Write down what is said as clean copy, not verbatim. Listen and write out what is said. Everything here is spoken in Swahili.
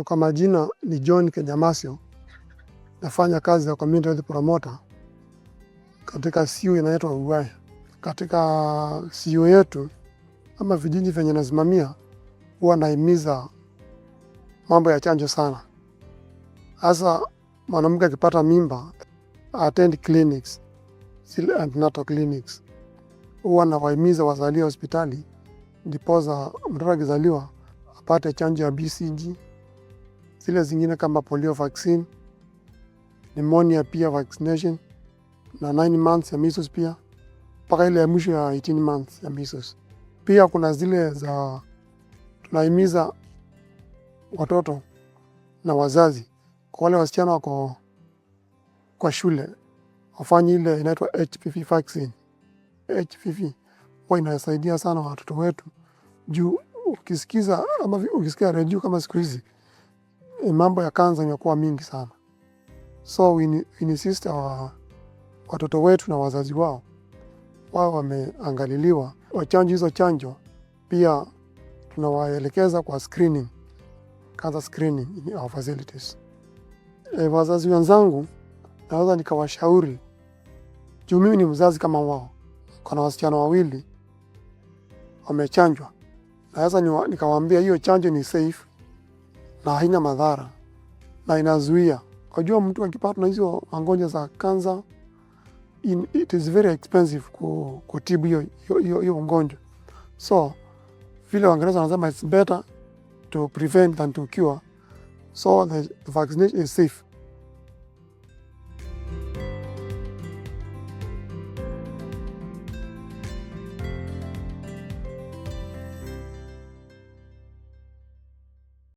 Kwa majina ni John Kenyamasio, nafanya kazi ya community health promoter katika CU inaitwa Ugwai. Katika CU yetu ama vijiji venye nasimamia, huwa naimiza mambo ya chanjo sana. Hasa mwanamke akipata mimba, attend clinics, zile antenatal clinics. Huwa nawaimiza wazalie hospitali, ndiposa mtoto akizaliwa apate chanjo ya BCG, zile zingine kama polio vaccine, pneumonia pia vaccination, na 9 months ya measles pia, mpaka ile ya mwisho ya 18 months ya measles. Pia kuna zile za tunaimiza watoto na wazazi, kwa wale wasichana wako kwa shule, wafanye ile inaitwa HPV vaccine. HPV huwa inasaidia sana watoto wetu, juu ukisikia redio kama siku hizi, mambo ya kansa imekuwa mingi sana. So we insist watoto wetu na wazazi wao wameangaliliwa wachanjo hizo chanjo. Pia tunawaelekeza kwa screening, cancer screening in our facilities. Wazazi wenzangu naweza nikawashauri, juu mimi ni mzazi kama wao, kuna wasichana 2 wamechanjwa. Naweza nikawaambia hiyo chanjo ni safe na haina madhara na inazuia. Unajua mtu akipatwa na hizo magonjwa za kansa, it is very expensive kutibu hiyo ugonjwa. So vile Waingereza wanasema it's better to prevent than to cure. So the vaccination is safe.